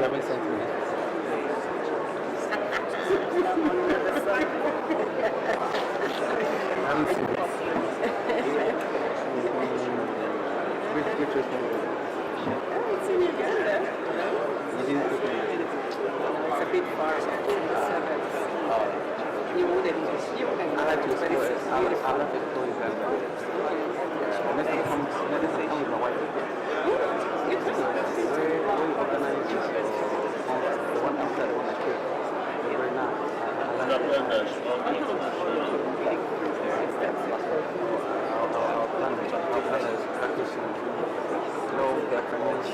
haven't sent me this. I haven't seen it. Which was It's in Uganda. you didn't put me. It's a bit far. You wouldn't. I like to explore it. I like to explore Uganda. Unless I come with my wife. Where you organize this, the one after the one I came. Right now. Our plan is practicing low Japanese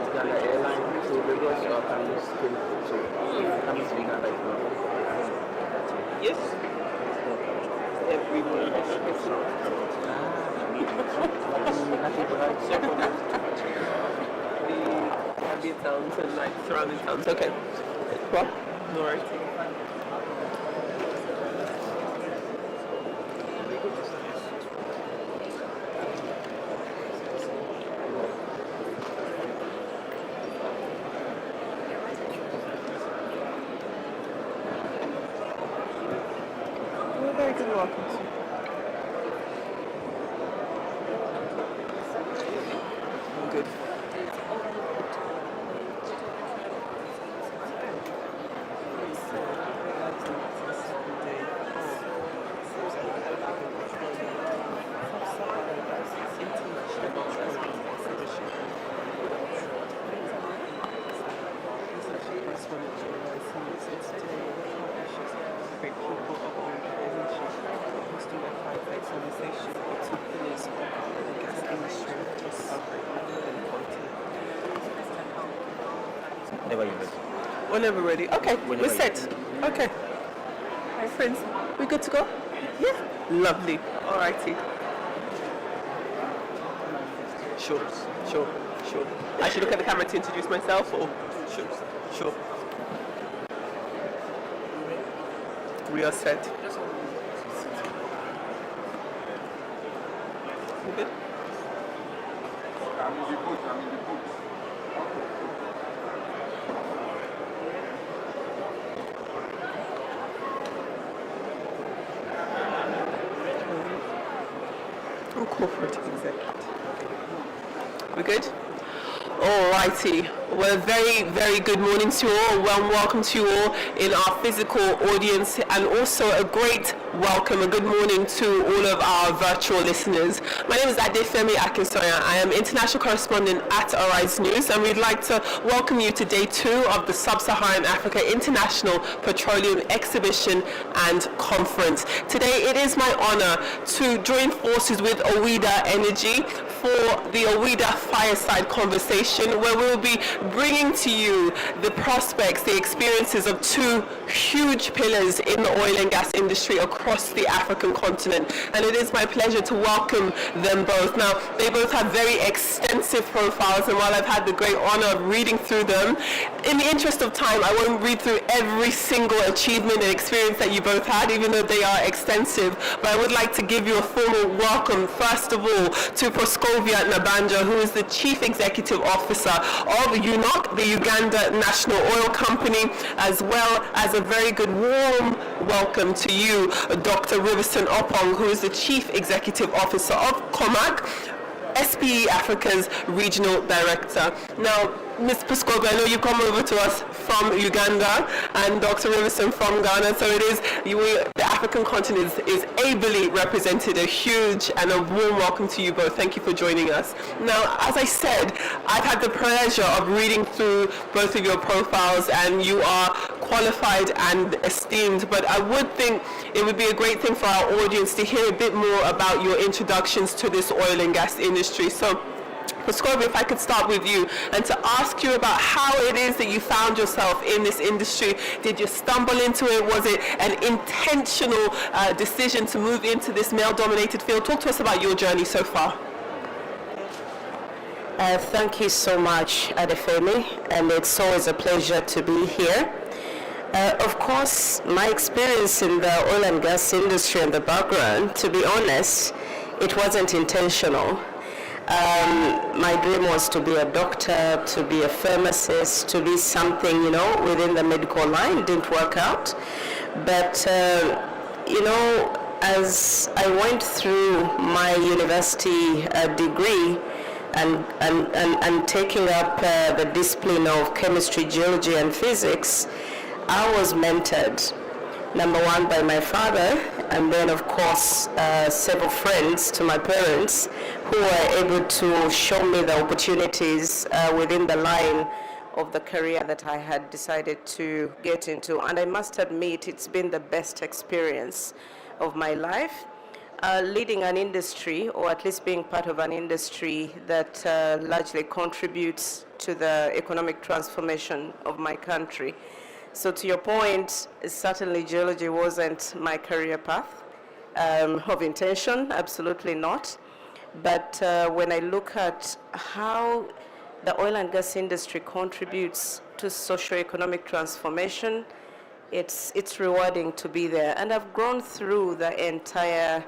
Uganda airline to Lagos or can you still come to Uganda? Yes. Every morning. The towns and like surrounding towns. Okay. What? No worries. Very good welcome. Good. Whenever ready. Okay, we're set. Okay. Hi friends, we good to go? Yeah. Lovely. Alrighty. Sure. I should look at the camera to introduce myself or? Sure. We are set. You good? Corporate executive. We good? Alrighty. Well, very good morning to you all. Well, welcome to you all in our physical audience, and also a great welcome, a good morning to all of our virtual listeners. My name is ADEFEMI AKINSANYA. I am international correspondent at Arise News, and we'd like to welcome you to day 2 of the Sub-Saharan Africa International Petroleum Exhibition and Conference. Today, it is my honor to join forces with Oida Energy for the Oida Fireside conversation, where we'll be bringing to you the prospects, the experiences of 2 huge pillars in the oil and gas industry across the African continent. And it is my pleasure to welcome them both. Now, they both have very extensive profiles, and while I've had the great honor of reading through them, in the interest of time, I won't read through every single achievement and experience that you both had, even though they are extensive. But I would like to give you a formal welcome, first of all, to Proscovia N, who is the Chief Executive Officer of UNOC, the Uganda National Oil Company, as well as a very good warm welcome to you, Dr. Riverson O, who is the Chief Executive Officer of COMAC, SPE Africa's Regional Director. Now, Ms. Proscovia, I know you come over to us from Uganda, and Dr. Riverson from Ghana, so it is, the African continent is ably represented. A huge and a warm welcome to you both. Thank you for joining us. Now, as I said, I've had the pleasure of reading through both of your profiles, and you are qualified and esteemed, but I would think it would be a great thing for our audience to hear a bit more about your introductions to this oil and gas industry. So, Proscovia, if I could start with you and to ask you about how it is that you found yourself in this industry. Did you stumble into it? Was it an intentional decision to move into this male-dominated field? Talk to us about your journey so far. Thank you so much, ADEFEMI, and it's always a pleasure to be here. Of course, my experience in the oil and gas industry and the background, to be honest, it wasn't intentional. My dream was to be a doctor, to be a pharmacist, to be something, you know, within the medical line. Didn't work out. But, you know, as I went through my university degree and taking up the discipline of chemistry, geology, and physics, I was mentored. Number one, by my father, and then, of course, several friends to my parents who were able to show me the opportunities within the line of the career that I had decided to get into. And I must admit, it's been the best experience of my life, leading an industry, or at least being part of an industry that largely contributes to the economic transformation of my country. So to your point, certainly geology wasn't my career path of intention, absolutely not. But when I look at how the oil and gas industry contributes to socio-economic transformation, it's rewarding to be there. And I've gone through the entire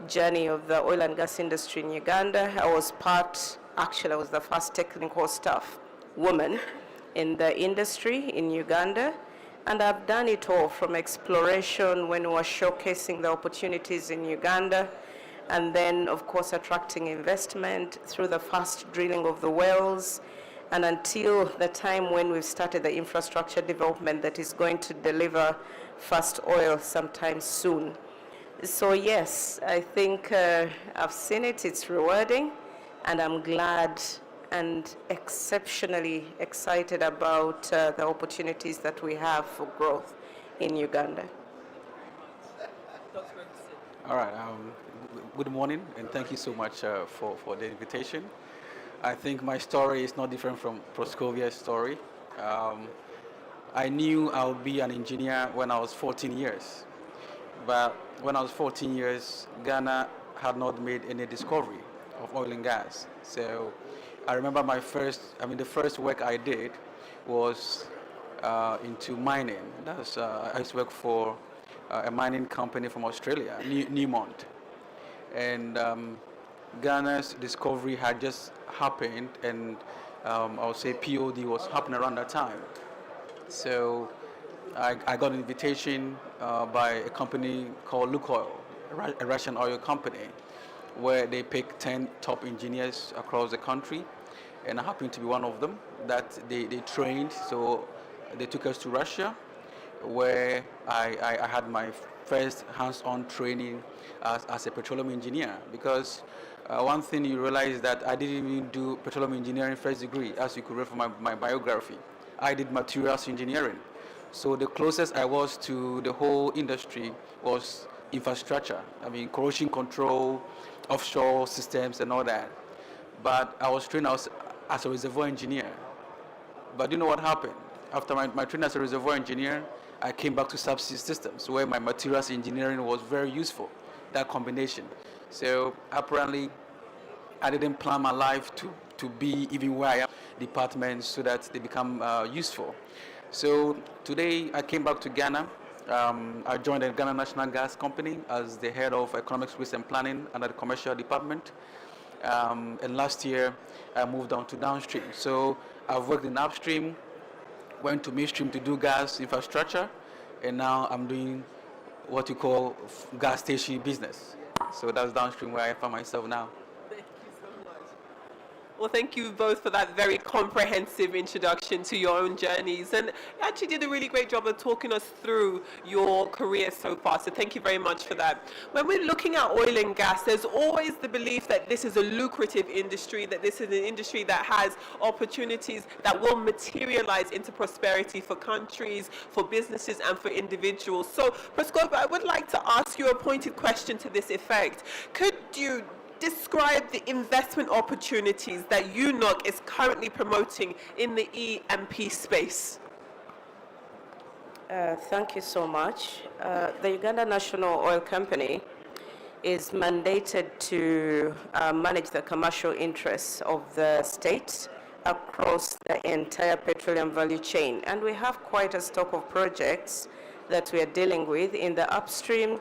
journey of the oil and gas industry in Uganda. I was the first technical staff woman in the industry in Uganda. And I've done it all, from exploration when we were showcasing the opportunities in Uganda, and then, of course, attracting investment through the fast drilling of the wells, and until the time when we've started the infrastructure development that is going to deliver first oil sometime soon. So yes, I think I've seen it, it's rewarding, and I'm glad and exceptionally excited about the opportunities that we have for growth in Uganda. All right. Good morning, and thank you so much for the invitation. I think my story is not different from Proscovia's story. I knew I would be an engineer when I was 14 years. But when I was 14 years, Ghana had not made any discovery of oil and gas. So I remember the first work I did was into mining. I used to work for a mining company from Australia, Newmont. And Ghana's discovery had just happened, and I would say POD was happening around that time. So I got an invitation by a company called Lukoil, a Russian oil company, where they pick 10 top engineers across the country, and I happened to be one of them that they trained. So they took us to Russia, where I had my first hands-on training as a petroleum engineer, because one thing you realize that I didn't even do petroleum engineering first degree, as you could read from my biography. I did materials engineering. So the closest I was to the whole industry was infrastructure. I mean, corrosion control, offshore systems and all that. But I was trained as a reservoir engineer. But you know what happened? After my training as a reservoir engineer, I came back to subsea systems, where my materials engineering was very useful, that combination. So apparently, I didn't plan my life to be even where I am, departments, so that they become useful. So today, I came back to Ghana. I joined the Ghana National Gas Company as the head of economics, risk and planning under the commercial department. And last year, I moved on to downstream. So I've worked in upstream, went to midstream to do gas infrastructure, and now I'm doing what you call gas station business. So that's downstream where I find myself now. Thank you so much. Well, thank you both for that very comprehensive introduction to your own journeys. And you actually did a really great job of talking us through your career so far. So thank you very much for that. When we're looking at oil and gas, there's always the belief that this is a lucrative industry, that this is an industry that has opportunities that will materialize into prosperity for countries, for businesses, and for individuals. So, Proscovia, I would like to ask you a pointed question to this effect. Could you describe the investment opportunities that UNOC is currently promoting in the E&P space? Thank you so much. The Uganda National Oil Company is mandated to manage the commercial interests of the state across the entire petroleum value chain. And we have quite a stock of projects that we are dealing with in the upstream,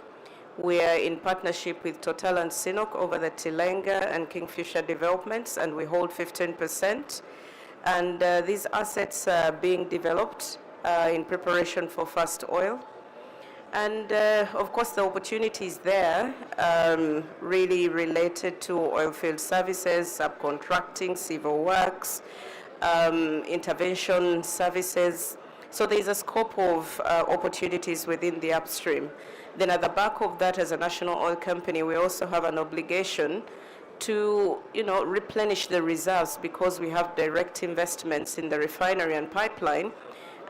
We are in partnership with Total and Sinok over the Tilenga and Kingfisher developments, and we hold 15%. And these assets are being developed in preparation for first oil. And of course, the opportunities there really related to oilfield services, subcontracting, civil works, intervention services. So there's a scope of opportunities within the upstream. Then at the back of that, as a national oil company, we also have an obligation to, replenish the reserves because we have direct investments in the refinery and pipeline.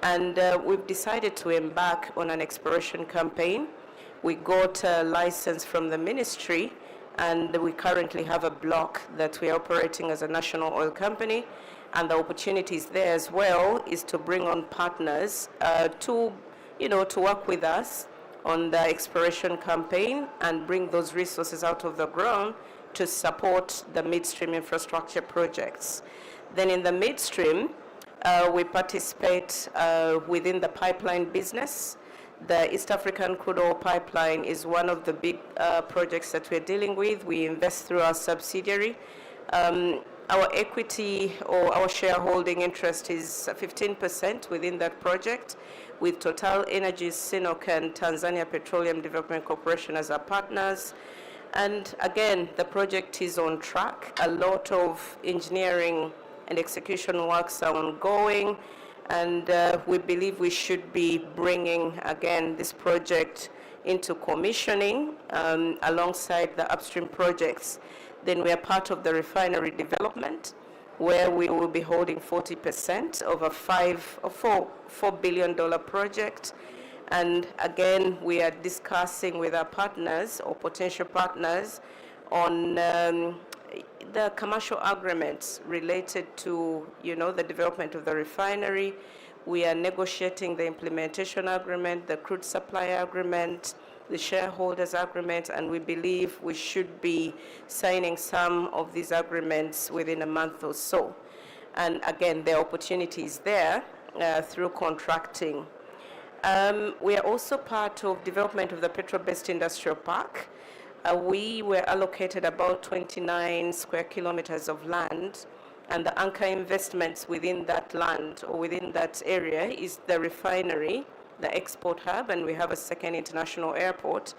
And we've decided to embark on an exploration campaign. We got a license from the ministry, and we currently have a block that we are operating as a national oil company. And the opportunities there as well is to bring on partners to work with us on the exploration campaign and bring those resources out of the ground to support the midstream infrastructure projects. Then in the midstream, we participate within the pipeline business. The East African Crude Oil Pipeline is one of the big projects that we're dealing with. We invest through our subsidiary. Our equity or our shareholding interest is 15% within that project, with Total Energies, Sinok, and Tanzania Petroleum Development Corporation as our partners. And again, the project is on track. A lot of engineering and execution works are ongoing, and we believe we should be bringing, again, this project into commissioning alongside the upstream projects. Then we are part of the refinery development, where we will be holding 40% of a $4 billion project. And again, we are discussing with our partners or potential partners on the commercial agreements related to, the development of the refinery. We are negotiating the implementation agreement, the crude supply agreement, the shareholders agreement, and we believe we should be signing some of these agreements within a month or so. And again, there are opportunities there through contracting. We are also part of development of the Petro-based industrial park. We were allocated about 29 square kilometers of land, and the anchor investments within that land or within that area is the refinery, the export hub, and we have a second international airport.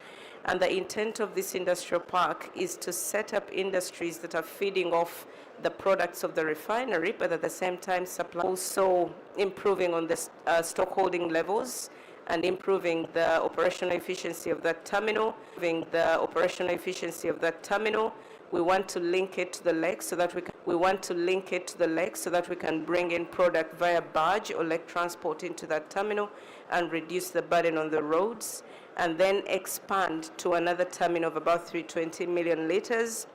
And the intent of this industrial park is to set up industries that are feeding off the products of the refinery, but at the same time supply, also improving on the stockholding levels and improving the operational efficiency of that terminal. We want to link it to the lake so that we can bring in product via barge or lake transport into that terminal and reduce the burden on the roads, and then expand to another terminal of about 320 million liters.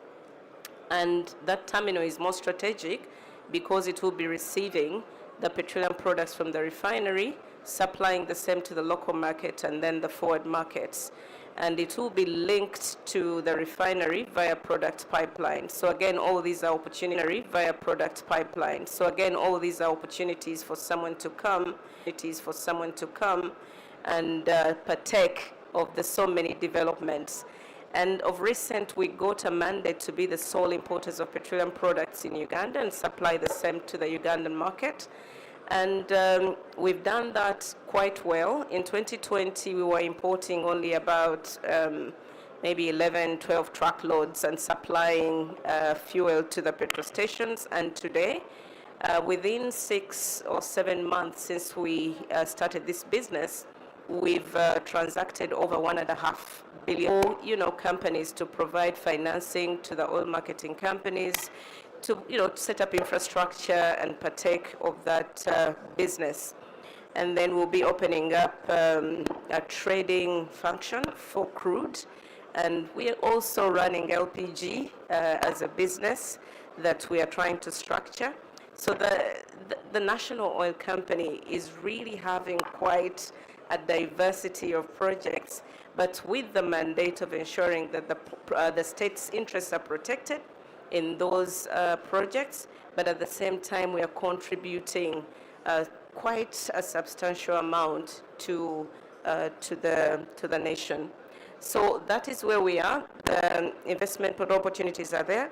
And that terminal is more strategic because it will be receiving the petroleum products from the refinery, supplying the same to the local market and then the forward markets. And it will be linked to the refinery via product pipeline. So again, all these are opportunities via product pipeline. So again, all these are opportunities for someone to come, and partake of the so many developments. And of recent, we got a mandate to be the sole importers of petroleum products in Uganda and supply the same to the Ugandan market. And we've done that quite well. In 2020, we were importing only about maybe 11, 12 truckloads and supplying fuel to the petrol stations. And today, within 6 or 7 months since we started this business, we've transacted over $1.5 billion, companies to provide financing to the oil marketing companies, to set up infrastructure and partake of that business. And then we'll be opening up a trading function for crude. And we are also running LPG as a business that we are trying to structure. So the national oil company is really having quite a diversity of projects, but with the mandate of ensuring that the state's interests are protected in those projects, but at the same time we are contributing quite a substantial amount to the nation. So that is where we are. The investment opportunities are there.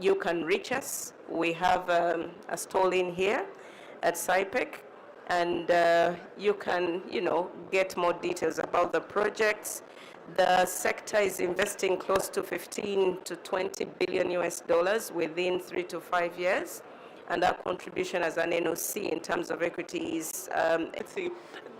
You can reach us. We have a stall in here at SAIPEC, and you can, get more details about the projects. The sector is investing close to 15 to 20 billion US dollars within 3 to 5 years, and our contribution as an NOC in terms of equity is. Let's see.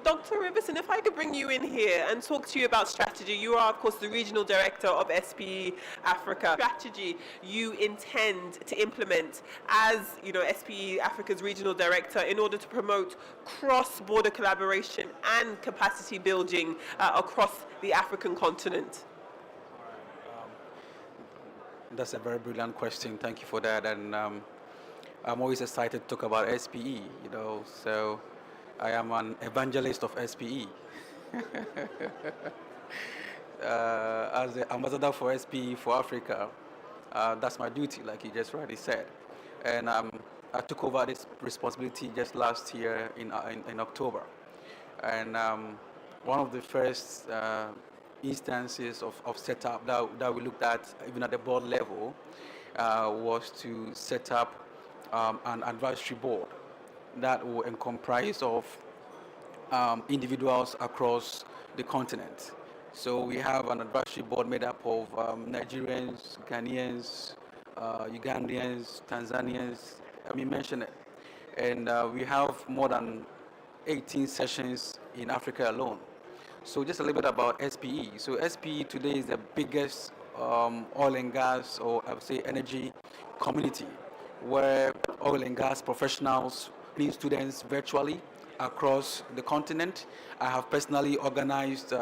Dr. Riverson, if I could bring you in here and talk to you about strategy. You are, of course, the regional director of SPE Africa. Strategy you intend to implement as, SPE Africa's regional director in order to promote cross-border collaboration and capacity building across the African continent. That's a very brilliant question. Thank you for that. And I'm always excited to talk about SPE, so I am an evangelist of SPE. As the ambassador for SPE for Africa, that's my duty, like you just rightly said. And I took over this responsibility just last year in October. And one of the first instances of setup that we looked at, even at the board level, was to set up an advisory board that will comprise of individuals across the continent. So we have an advisory board made up of Nigerians, Ghanaians, Ugandians, Tanzanians, mention it. And we have more than 18 sessions in Africa alone. So just a little bit about SPE. So SPE today is the biggest oil and gas, or I would say energy community, where oil and gas professionals meet students virtually across the continent. I have personally organized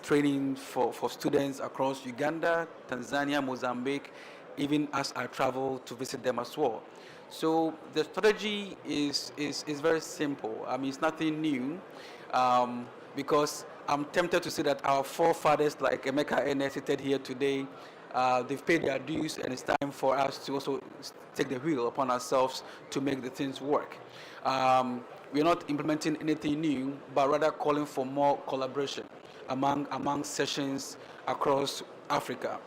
training for students across Uganda, Tanzania, Mozambique, even as I travel to visit them as well. So the strategy is very simple. It's nothing new, because I'm tempted to say that our forefathers like Emeka Ene seated here today, they've paid their dues, and it's time for us to also take the wheel upon ourselves to make the things work. We're not implementing anything new, but rather calling for more collaboration among sessions across Africa.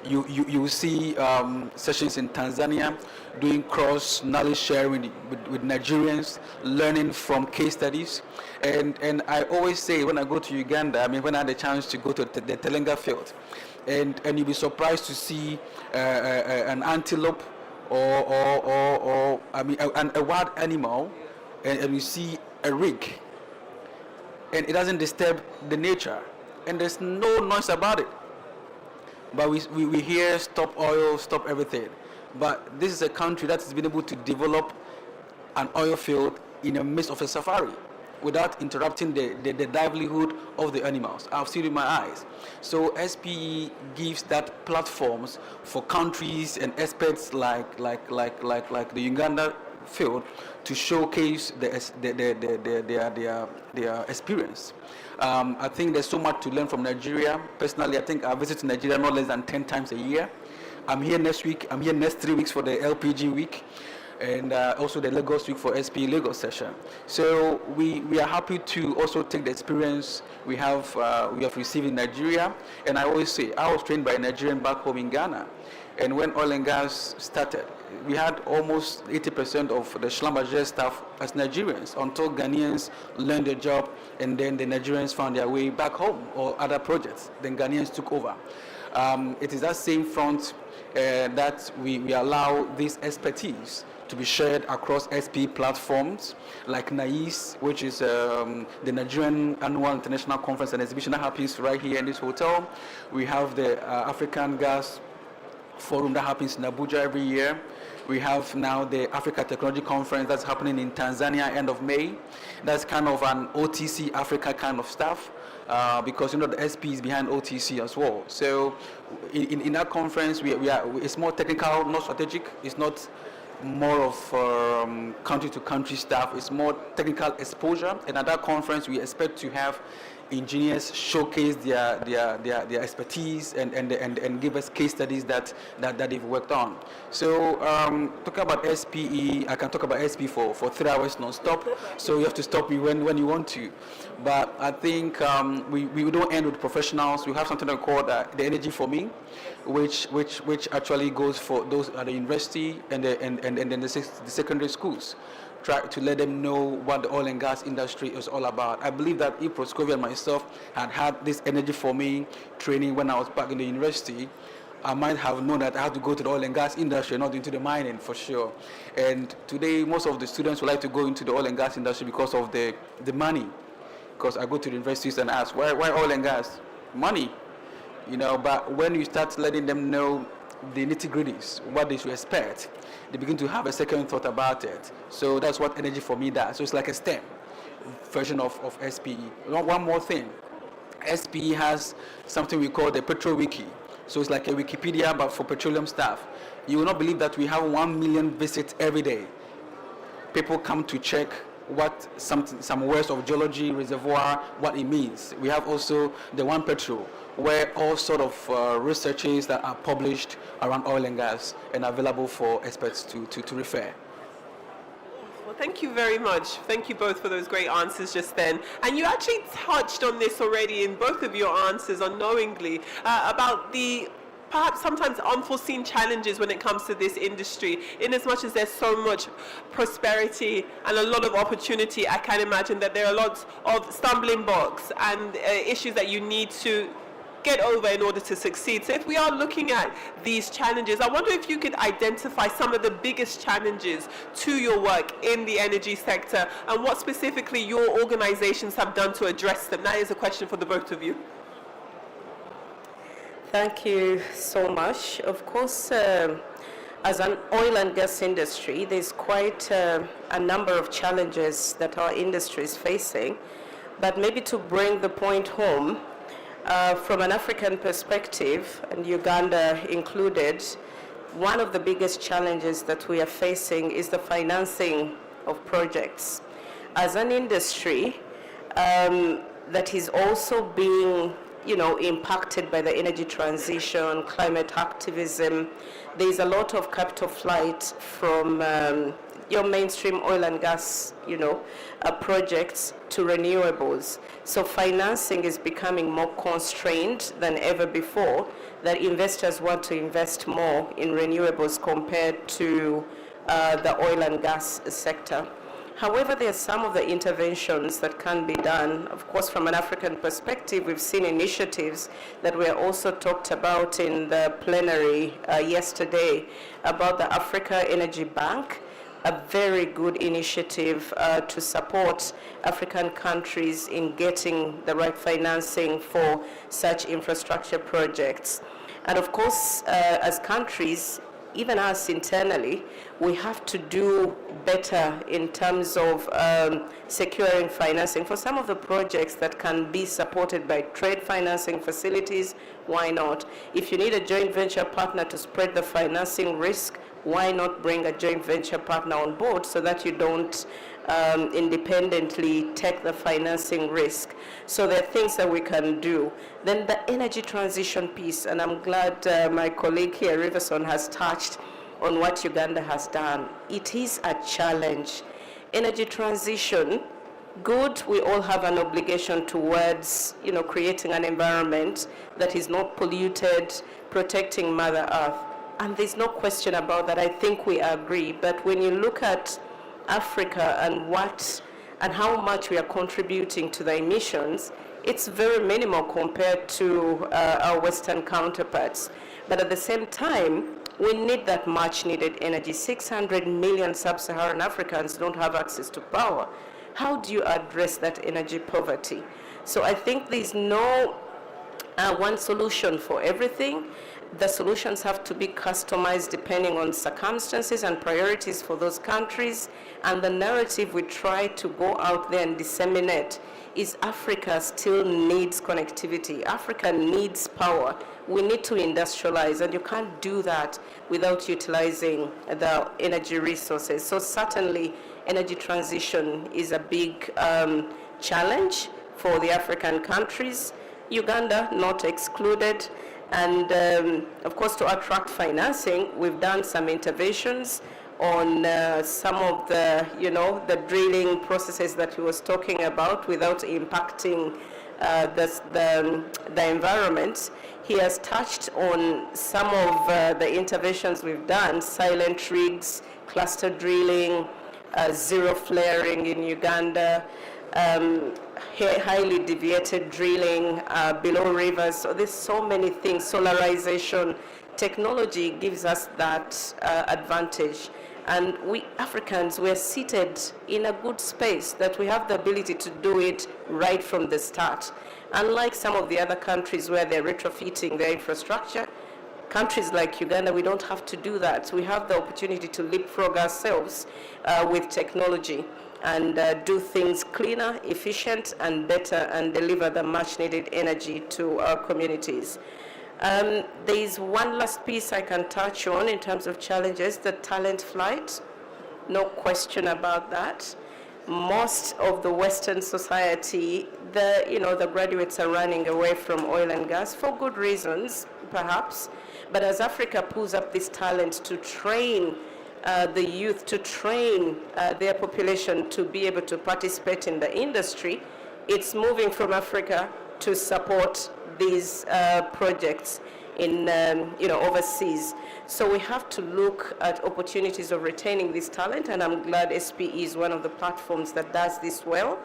You see sessions in Tanzania doing cross knowledge sharing with Nigerians, learning from case studies. And I always say when I go to Uganda, when I had the chance to go to the Telenga field, and you'll be surprised to see an antelope or a wild animal, and you see a rig, and it doesn't disturb the nature, and there's no noise about it. But we hear stop oil, stop everything. But this is a country that has been able to develop an oil field in the midst of a safari without interrupting the livelihood of the animals. I've seen it with my eyes. So SPE gives that platforms for countries and experts like the Uganda field to showcase their experience. I think there's so much to learn from Nigeria. Personally, I think I visit Nigeria no less than 10 times a year. I'm here next week. I'm here next 3 weeks for the LPG week, and also the Lagos week for SPE Lagos session. So we are happy to also take the experience we have received in Nigeria. And I always say, I was trained by a Nigerian back home in Ghana. And when oil and gas started, we had almost 80% of the Schlumberger staff as Nigerians until Ghanaians learned the job, and then the Nigerians found their way back home or other projects. Then Ghanaians took over. It is that same front that we allow this expertise to be shared across SPE platforms like NAIS, which is the Nigerian Annual International Conference and Exhibition that happens right here in this hotel. We have the African Gas Forum that happens in Abuja every year. We have now the Africa Technology Conference that's happening in Tanzania end of May. That's kind of an OTC Africa kind of stuff, because the SP is behind OTC as well. So in that conference, it's more technical, not strategic. It's not more of country to country stuff. It's more technical exposure. And at that conference, we expect to have engineers showcase their expertise and give us case studies that they've worked on. So talking about SPE, I can talk about SPE for 3 hours non-stop, so you have to stop me when you want to. But I think we don't end with professionals. We have something called the Energy for Me, which actually goes for those at the university and then the secondary schools. Try to let them know what the oil and gas industry is all about. I believe that if Proscovia and myself had this Energy for Me training when I was back in the university, I might have known that I had to go to the oil and gas industry, not into the mining, for sure. And today, most of the students would like to go into the oil and gas industry because of the money. Because I go to the universities and ask, why oil and gas? Money. But when you start letting them know the nitty-gritties, what they should expect, they begin to have a second thought about it. So that's what Energy for Me does. So it's like a STEM version of SPE. One more thing. SPE has something we call the Petro Wiki. So it's like a Wikipedia, but for petroleum stuff. You will not believe that we have 1 million visits every day. People come to check what some words of geology, reservoir, what it means. We have also the One Petro, where all sort of researches that are published around oil and gas and available for experts to refer. Well, thank you very much. Thank you both for those great answers just then. And you actually touched on this already in both of your answers unknowingly about the perhaps sometimes unforeseen challenges when it comes to this industry. In as much as there's so much prosperity and a lot of opportunity, I can imagine that there are lots of stumbling blocks and issues that you need to get over in order to succeed. So if we are looking at these challenges, I wonder if you could identify some of the biggest challenges to your work in the energy sector and what specifically your organizations have done to address them. That is a question for the both of you. Thank you so much. Of course, as an oil and gas industry, there's quite a number of challenges that our industry is facing. But maybe to bring the point home, from an African perspective, and Uganda included, one of the biggest challenges that we are facing is the financing of projects. As an industry that is also being impacted by the energy transition, climate activism, there's a lot of capital flight from your mainstream oil and gas, projects to renewables. So financing is becoming more constrained than ever before, that investors want to invest more in renewables compared to the oil and gas sector. However, there are some of the interventions that can be done. Of course, from an African perspective, we've seen initiatives that were also talked about in the plenary yesterday about the Africa Energy Bank, a very good initiative to support African countries in getting the right financing for such infrastructure projects. And of course, as countries, even us internally, we have to do better in terms of securing financing for some of the projects that can be supported by trade financing facilities. Why not? If you need a joint venture partner to spread the financing risk, why not bring a joint venture partner on board so that you don't independently take the financing risk? So there are things that we can do. Then the energy transition piece, and I'm glad my colleague here, Riverson, has touched on what Uganda has done. It is a challenge. Energy transition, good, we all have an obligation towards creating an environment that is not polluted, protecting Mother Earth. And there's no question about that. I think we agree. But when you look at Africa and how much we are contributing to the emissions, it's very minimal compared to our Western counterparts. But at the same time, we need that much needed energy. 600 million sub-Saharan Africans don't have access to power. How do you address that energy poverty? So I think there's no one solution for everything. The solutions have to be customized depending on circumstances and priorities for those countries. And the narrative we try to go out there and disseminate is Africa still needs connectivity. Africa needs power. We need to industrialize, and you can't do that without utilizing the energy resources. So certainly, energy transition is a big challenge, for the African countries, Uganda not excluded. And of course, to attract financing, we've done some interventions on some of the, the drilling processes that he was talking about without impacting the environment. He has touched on some of the interventions we've done: silent rigs, cluster drilling, zero flaring in Uganda, highly deviated drilling below rivers. So there's so many things. Solarization technology gives us that advantage. And we Africans, we're seated in a good space that we have the ability to do it right from the start. Unlike some of the other countries where they're retrofitting their infrastructure, countries like Uganda, we don't have to do that. We have the opportunity to leapfrog ourselves with technology and do things cleaner, efficient, and better, and deliver the much needed energy to our communities. There is one last piece I can touch on in terms of challenges: the talent flight. No question about that. Most of the Western society, the graduates are running away from oil and gas for good reasons, perhaps. But as Africa pulls up this talent to train the youth, to train their population to be able to participate in the industry, it's moving from Africa to support these projects in overseas. So we have to look at opportunities of retaining this talent, and I'm glad SPE is one of the platforms that does this well,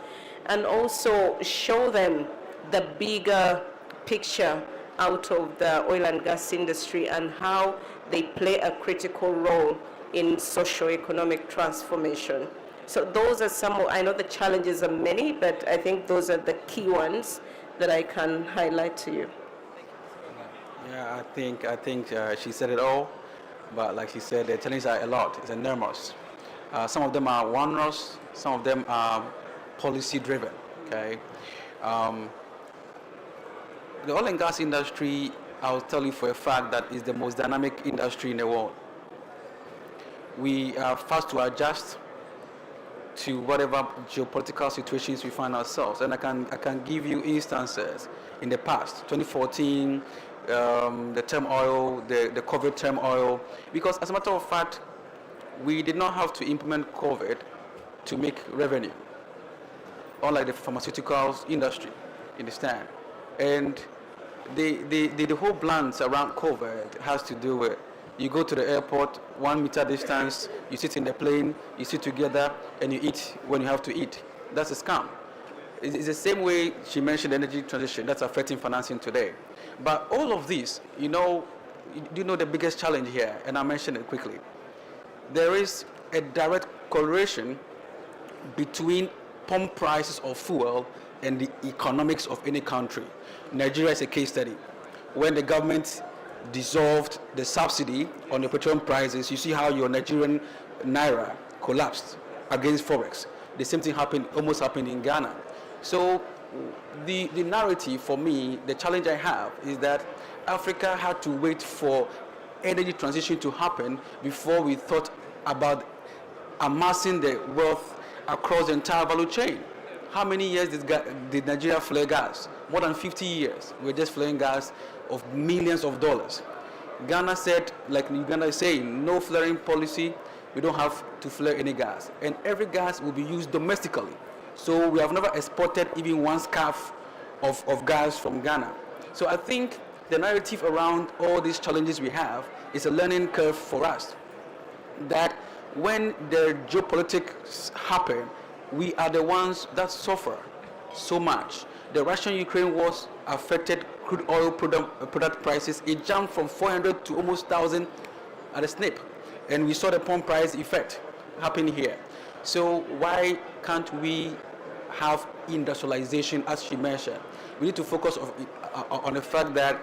and also show them the bigger picture out of the oil and gas industry and how they play a critical role in socio-economic transformation. So those are some, I know the challenges are many, but I think those are the key ones that I can highlight to you. Yeah, I think she said it all, but like she said, the challenges are a lot. It's enormous. Some of them are onerous, some of them are policy-driven. Okay, the oil and gas industry, I'll tell you for a fact, that is the most dynamic industry in the world. We are fast to adjust to whatever geopolitical situations we find ourselves. And I can give you instances in the past, 2014, the turmoil, the COVID turmoil, because as a matter of fact, we did not have to implement COVID to make revenue, unlike the pharmaceuticals industry, you understand? And the whole plans around COVID has to do with, you go to the airport, 1 meter distance, you sit in the plane, you sit together, and you eat when you have to eat. That's a scam. It's the same way she mentioned energy transition that's affecting financing today. But all of this, you know the biggest challenge here, and I mentioned it quickly. There is a direct correlation between pump prices of fuel and the economics of any country. Nigeria is a case study. When the government dissolved the subsidy on the petroleum prices, you see how your Nigerian naira collapsed against forex. The same thing almost happened in Ghana. So the narrative for me, the challenge I have is that Africa had to wait for energy transition to happen before we thought about amassing the wealth across the entire value chain. How many years did Nigeria flare gas? More than 50 years. We're just flaring gas of millions of dollars. Ghana said, like Uganda is saying, no flaring policy. We don't have to flare any gas. And every gas will be used domestically. So we have never exported even one scarf of gas from Ghana. So I think the narrative around all these challenges we have is a learning curve for us. That when the geopolitics happen, we are the ones that suffer so much. The Russian-Ukraine wars affected crude oil product prices. It jumped from 400 to almost 1,000 at a snip. And we saw the pump price effect happen here. So why can't we have industrialization, as she mentioned? We need to focus on the fact that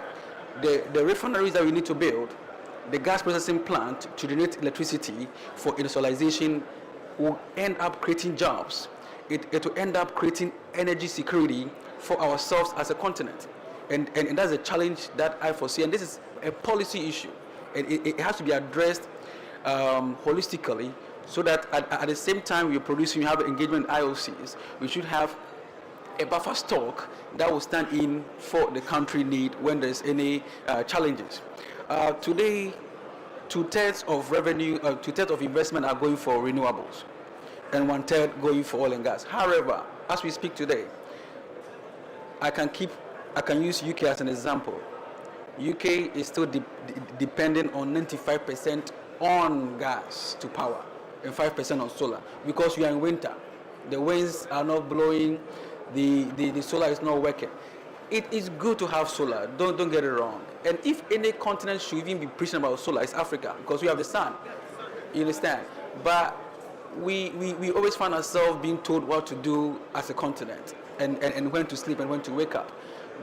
the refineries that we need to build, the gas processing plant to generate electricity for industrialization will end up creating jobs. It will end up creating energy security for ourselves as a continent. And that's a challenge that I foresee. And this is a policy issue. And it has to be addressed holistically, so that at the same time we're producing, we have engagement IOCs, we should have a buffer stock that will stand in for the country need when there's any challenges. Today, 2/3 of revenue, 2/3 of investment are going for renewables, and 1/3 going for oil and gas. However, as we speak today, I can use UK as an example. UK is still dependent on 95% on gas to power and 5% on solar, because we are in winter. The winds are not blowing, the solar is not working. It is good to have solar, don't get it wrong. And if any continent should even be preaching about solar, it's Africa, because we have the sun. You understand? But we always find ourselves being told what to do as a continent, and when to sleep and when to wake up.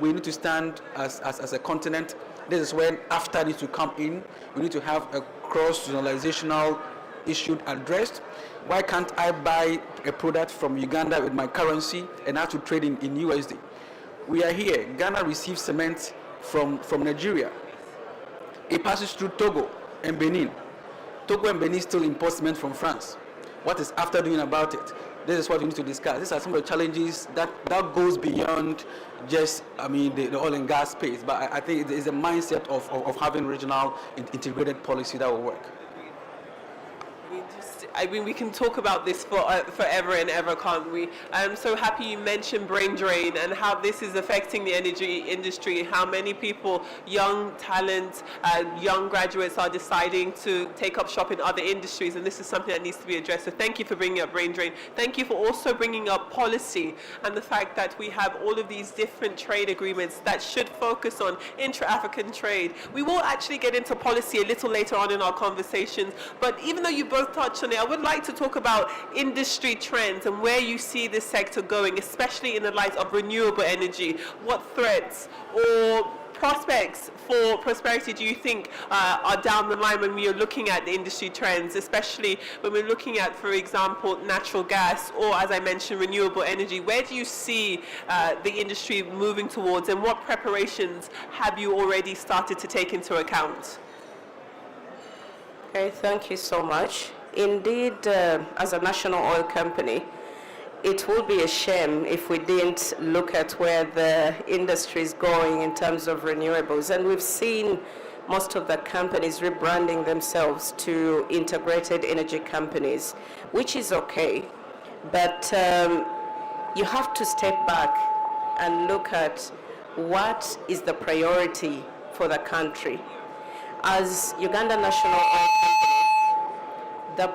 We need to stand as a continent. This is when AFTA needs to come in. We need to have a cross-regionalizational issue addressed. Why can't I buy a product from Uganda with my currency and have to trade in USD? We are here. Ghana receives cement from Nigeria. It passes through Togo and Benin. Togo and Benin still import cement from France. What is AFTA doing about it? This is what we need to discuss. These are some of the challenges that goes beyond just, the oil and gas space. But I think it is a mindset of having regional integrated policy that will work. We can talk about this for forever and ever, can't we? I'm so happy you mentioned brain drain and how this is affecting the energy industry, how many people, young talent, young graduates are deciding to take up shop in other industries, and this is something that needs to be addressed. So thank you for bringing up brain drain. Thank you for also bringing up policy and the fact that we have all of these different trade agreements that should focus on intra-African trade. We will actually get into policy a little later on in our conversations, but even though you both touched on it, I would like to talk about industry trends and where you see this sector going, especially in the light of renewable energy. What threats or prospects for prosperity do you think are down the line when we are looking at the industry trends, especially when we're looking at, for example, natural gas or, as I mentioned, renewable energy? Where do you see the industry moving towards, and what preparations have you already started to take into account? Okay, thank you so much. Indeed, as a national oil company, it would be a shame if we didn't look at where the industry is going in terms of renewables. And we've seen most of the companies rebranding themselves to integrated energy companies, which is okay. But you have to step back and look at what is the priority for the country. As Uganda National Oil Company, the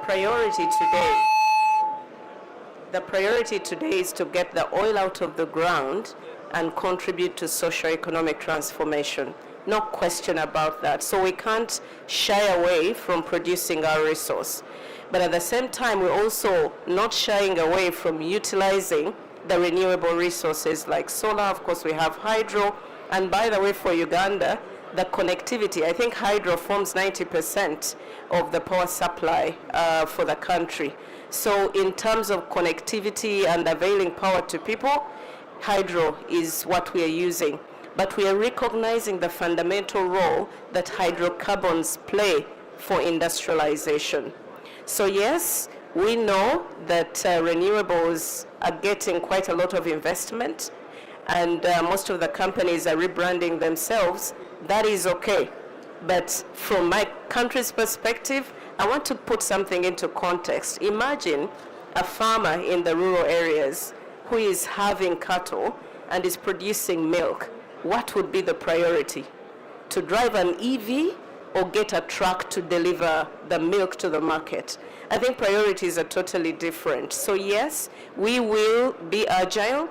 priority today is to get the oil out of the ground and contribute to socio-economic transformation. No question about that. So we can't shy away from producing our resource. But at the same time, we're also not shying away from utilizing the renewable resources like solar. Of course, we have hydro. And by the way, for Uganda, the connectivity, I think hydro forms 90% of the power supply for the country. So in terms of connectivity and availing power to people, hydro is what we are using. But we are recognizing the fundamental role that hydrocarbons play for industrialization. So yes, we know that renewables are getting quite a lot of investment, and most of the companies are rebranding themselves. That is okay. But from my country's perspective, I want to put something into context. Imagine a farmer in the rural areas who is having cattle and is producing milk. What would be the priority? To drive an EV or get a truck to deliver the milk to the market? I think priorities are totally different. So yes, we will be agile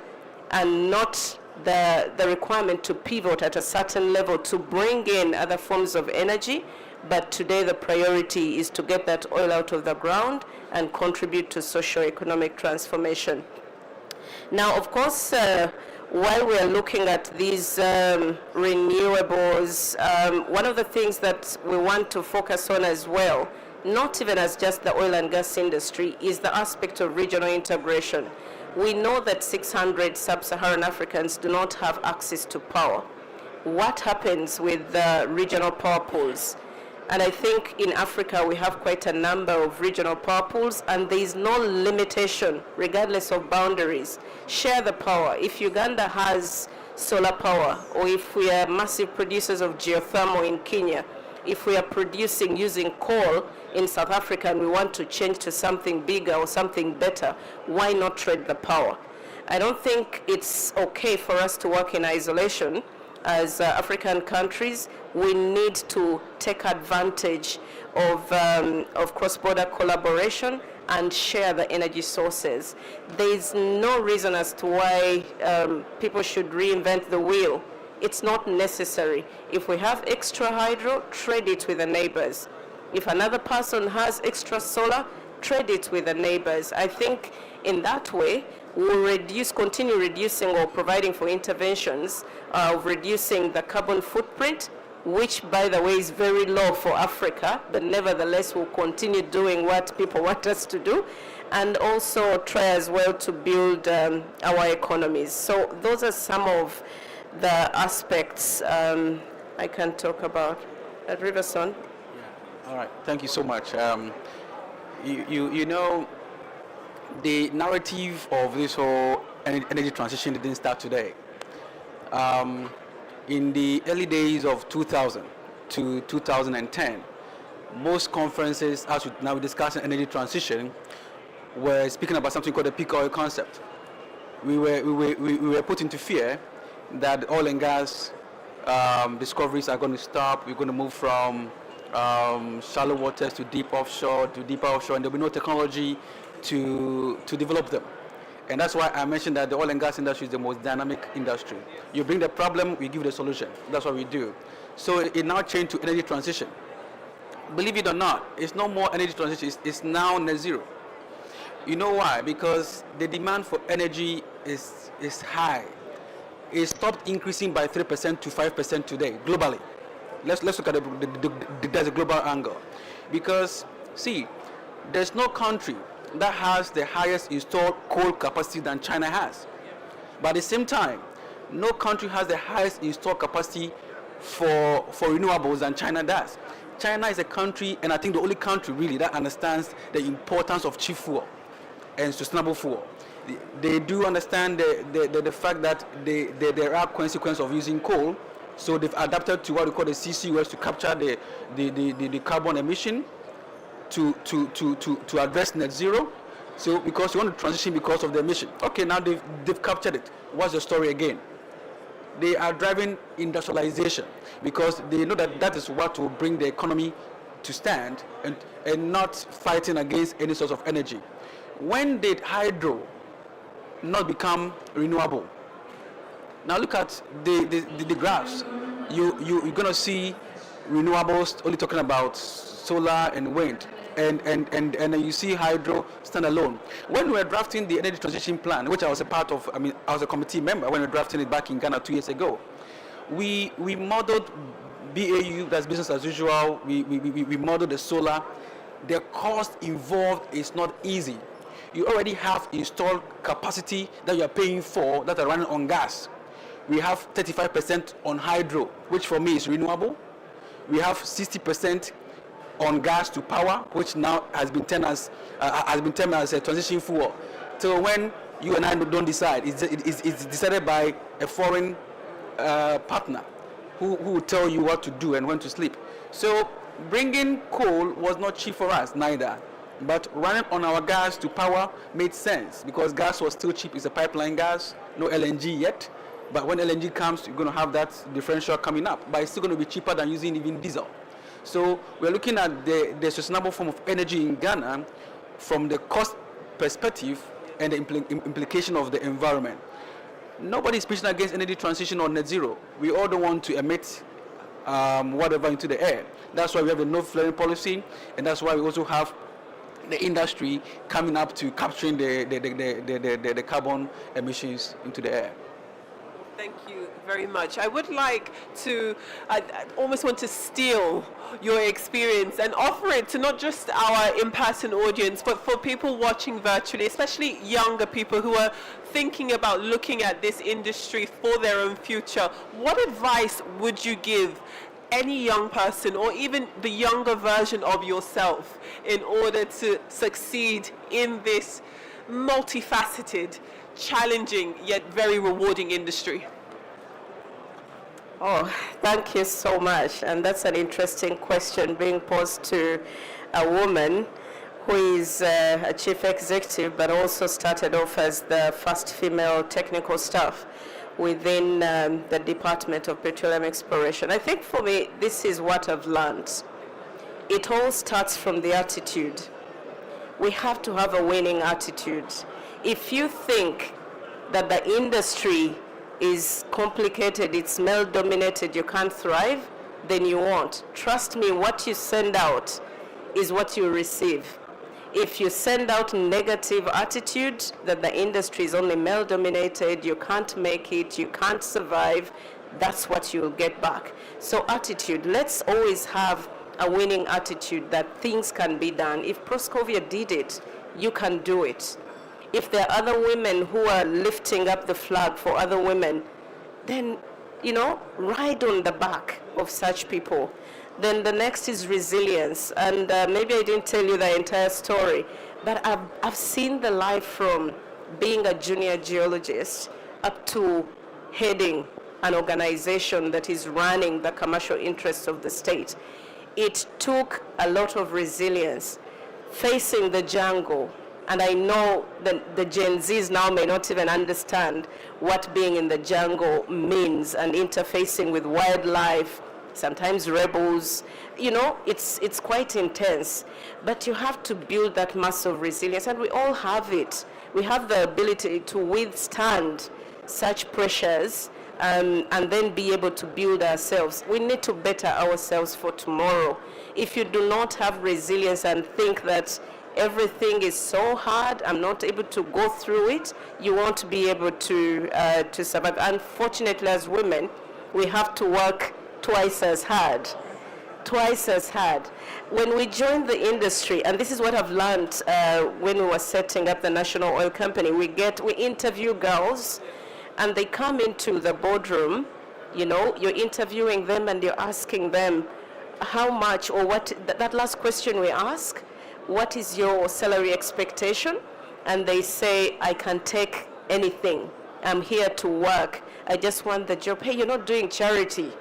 and not the requirement to pivot at a certain level to bring in other forms of energy. But today the priority is to get that oil out of the ground and contribute to socio-economic transformation. Now, of course, while we are looking at these renewables, one of the things that we want to focus on as well, not even as just the oil and gas industry, is the aspect of regional integration. We know that 600 sub-Saharan Africans do not have access to power. What happens with the regional power pools? And I think in Africa we have quite a number of regional power pools, and there is no limitation regardless of boundaries. Share the power. If Uganda has solar power, or if we are massive producers of geothermal in Kenya, if we are producing using coal in South Africa and we want to change to something bigger or something better, why not trade the power? I don't think it's okay for us to work in isolation. As African countries, we need to take advantage of cross-border collaboration and share the energy sources. There is no reason as to why people should reinvent the wheel. It's not necessary. If we have extra hydro, trade it with the neighbors. If another person has extra solar, trade it with the neighbors. I think in that way, we'll continue reducing or providing for interventions of reducing the carbon footprint, which, by the way, is very low for Africa, but nevertheless we'll continue doing what people want us to do, and also try as well to build our economies. So those are some of the aspects I can talk about. At Riverson. Yeah. All right, thank you so much. You know, the narrative of this whole energy transition didn't start today. In the early days of 2000 to 2010, most conferences, as we now discussing energy transition, were speaking about something called the peak oil concept. We were put into fear that oil and gas discoveries are going to stop. We're going to move from shallow waters to deep offshore, to deeper offshore, and there'll be no technology to develop them. And that's why I mentioned that the oil and gas industry is the most dynamic industry. You bring the problem, we give the solution. That's what we do. So it now changed to energy transition. Believe it or not, it's no more energy transition, it's now net zero. You know why? Because the demand for energy is high. It stopped increasing by 3% to 5% today, globally. Let's look at there's a global angle. Because, see, there's no country that has the highest installed coal capacity than China has. But at the same time, no country has the highest installed capacity for renewables than China does. China is a country, and I think the only country really that understands the importance of cheap fuel and sustainable fuel. They do understand the fact that there are consequences of using coal, so they've adapted to what we call the CCUS to capture the carbon emission to address net zero. So because you want to transition because of the emission. Okay, now they've captured it. What's the story again? They are driving industrialization because they know that that is what will bring the economy to stand and not fighting against any source of energy. When did hydro not become renewable? Now look at the graphs. You're going to see renewables only talking about solar and wind, and you see hydro stand alone. When we were drafting the energy transition plan, which I was a part of, I was a committee member when we were drafting it back in Ghana 2 years ago, we modeled BAU, that's business as usual. We modeled the solar. The cost involved is not easy. You already have installed capacity that you are paying for that are running on gas. We have 35% on hydro, which for me is renewable. We have 60% on gas to power, which now has been termed as a transition fuel. So when you and I don't decide, it's decided by a foreign partner who will tell you what to do and when to sleep. So bringing coal was not cheap for us, neither. But running on our gas to power made sense because gas was still cheap. It's a pipeline gas, no LNG yet. But when LNG comes, you're going to have that differential coming up. But it's still going to be cheaper than using even diesel. So we're looking at the sustainable form of energy in Ghana from the cost perspective and the implication of the environment. Nobody is preaching against energy transition or net zero. We all don't want to emit whatever into the air. That's why we have a no flaring policy, and that's why we also have the industry coming up to capturing the carbon emissions into the air. Thank you very much. I would like to, I almost want to steal your experience and offer it to not just our in-person audience, but for people watching virtually, especially younger people who are thinking about looking at this industry for their own future. What advice would you give any young person or even the younger version of yourself in order to succeed in this multifaceted, challenging, yet very rewarding industry? Oh, thank you so much. And that's an interesting question being posed to a woman who is a chief executive, but also started off as the first female technical staff within the Department of Petroleum Exploration. I think for me, this is what I've learned. It all starts from the attitude. We have to have a winning attitude. If you think that the industry is complicated, it's male-dominated, you can't thrive, then you won't. Trust me, what you send out is what you receive. If you send out negative attitude that the industry is only male-dominated, you can't make it, you can't survive, that's what you'll get back. So attitude, let's always have a winning attitude that things can be done. If Proscovia did it, you can do it. If there are other women who are lifting up the flag for other women, then, ride on the back of such people. Then the next is resilience. And maybe I didn't tell you the entire story, but I've seen the life from being a junior geologist up to heading an organization that is running the commercial interests of the state. It took a lot of resilience, facing the jungle. And I know that the Gen Zs now may not even understand what being in the jungle means and interfacing with wildlife, sometimes rebels. It's quite intense. But you have to build that muscle of resilience, and we all have it. We have the ability to withstand such pressures and then be able to build ourselves. We need to better ourselves for tomorrow. If you do not have resilience and think that everything is so hard, I'm not able to go through it, you won't be able to survive. Unfortunately, as women, we have to work twice as hard. When we joined the industry, and this is what I've learned when we were setting up the National Oil Company, we interview girls, and they come into the boardroom, you're interviewing them and you're asking them how much, or what, that last question we ask, what is your salary expectation? And they say, I can take anything. I'm here to work. I just want the job. Hey, you're not doing charity.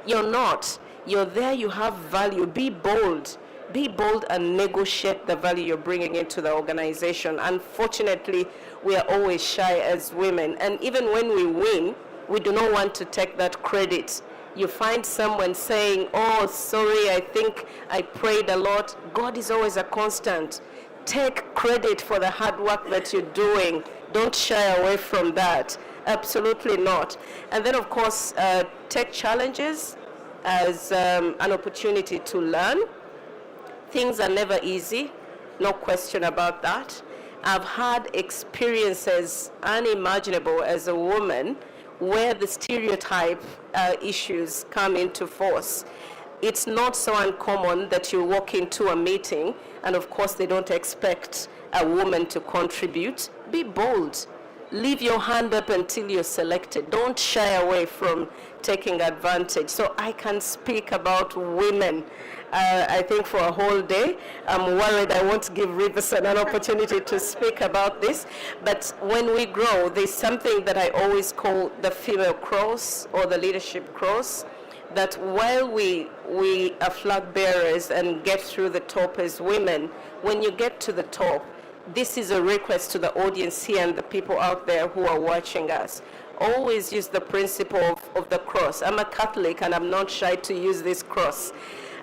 You're not. You're there, you have value. Be bold. Be bold and negotiate the value you're bringing into the organization. Unfortunately, we are always shy as women. And even when we win, we do not want to take that credit. You find someone saying, oh, sorry, I think I prayed a lot. God is always a constant. Take credit for the hard work that you're doing. Don't shy away from that. Absolutely not. And then, of course, take challenges as an opportunity to learn. Things are never easy, no question about that. I've had experiences unimaginable as a woman where the stereotype issues come into force. It's not so uncommon that you walk into a meeting and of course they don't expect a woman to contribute. Be bold. Leave your hand up until you're selected. Don't shy away from taking advantage. So I can speak about women, I think, for a whole day. I'm worried I won't give Riverson an opportunity to speak about this. But when we grow, there's something that I always call the female cross or the leadership cross, that while we are flag bearers and get through the top as women, when you get to the top, this is a request to the audience here and the people out there who are watching us. Always use the principle of the cross. I'm a Catholic and I'm not shy to use this cross.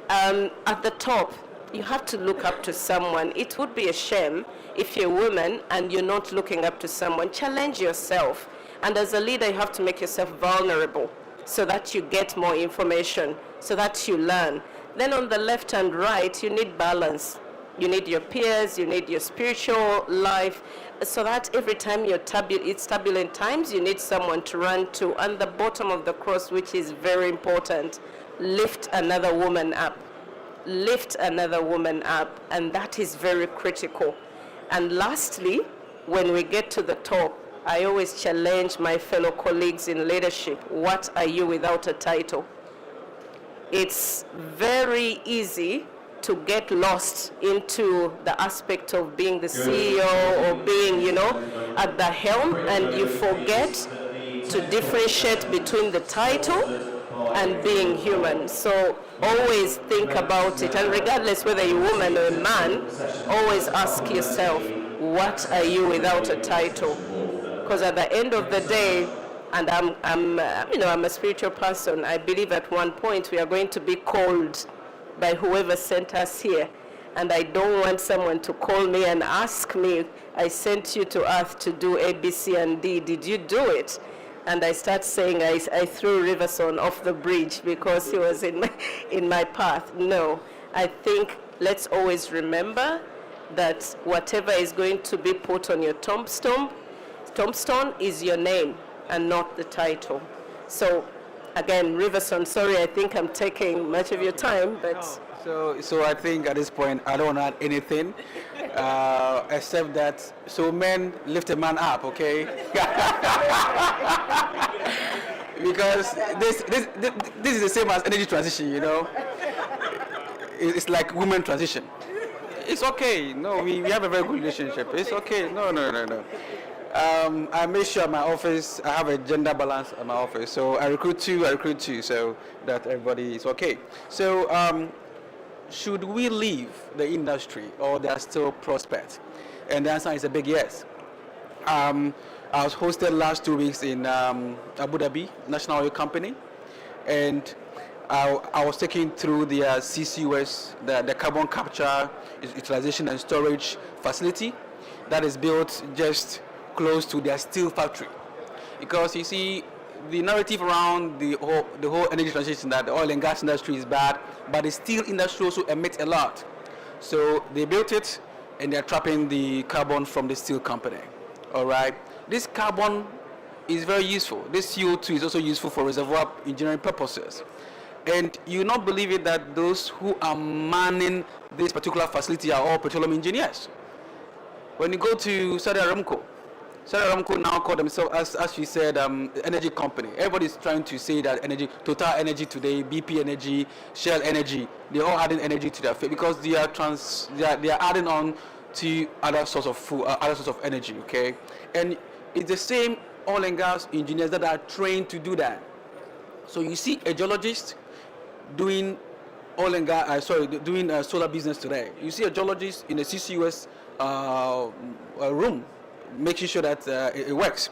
At the top, you have to look up to someone. It would be a shame if you're a woman and you're not looking up to someone. Challenge yourself. And as a leader, you have to make yourself vulnerable so that you get more information, so that you learn. Then on the left and right, you need balance. You need your peers, you need your spiritual life, so that every time it's turbulent times, you need someone to run to. And the bottom of the cross, which is very important, lift another woman up. Lift another woman up, and that is very critical. And lastly, when we get to the top, I always challenge my fellow colleagues in leadership. What are you without a title? it's very easy to get lost into the aspect of being the CEO or being, you know, at the helm, and you forget to differentiate between the title and being human. So always think about it, and regardless whether you're a woman or a man, always ask yourself, what are you without a title? Because at the end of the day, and I'm a spiritual person, I believe at one point we are going to be called by whoever sent us here. And I don't want someone to call me and ask me, I sent you to earth to do A, B, C, and D. Did you do it? And I start saying I threw Riverson off the bridge because he was in my path. No, I think let's always remember that whatever is going to be put on your tombstone is your name and not the title. So again, Riverson, sorry, I think I'm taking much of your time, but... So I think at this point, I don't add anything, except that, so men, lift a man up, okay? Because this is the same as energy transition, you know? It's like women transition. It's okay. No, we have a very good relationship. It's okay. No. I make sure at my office, I have a gender balance at my office. So I recruit two, so that everybody is okay. So should we leave the industry, or there are still prospects? And the answer is a big yes. I was hosted last 2 weeks in Abu Dhabi, National Oil Company, and I was taken through the CCUS, the carbon capture, utilization and storage facility that is built just close to their steel factory. Because you see, the narrative around the whole energy transition, that the oil and gas industry is bad, but the steel industry also emits a lot. So they built it, and they're trapping the carbon from the steel company. All right. This carbon is very useful. This CO2 is also useful for reservoir engineering purposes. And you not believe it that those who are manning this particular facility are all petroleum engineers. When you go to Saudi Aramco now call themselves, as you said, energy company. Everybody's trying to say that energy, Total Energy today, BP Energy, Shell Energy, they're all adding energy to their field because they are adding on to other source of food, other source of energy. Okay, and it's the same oil and gas engineers that are trained to do that. So you see a geologist doing oil and gas, doing solar business today. You see a geologist in a CCUS room, making sure that it works.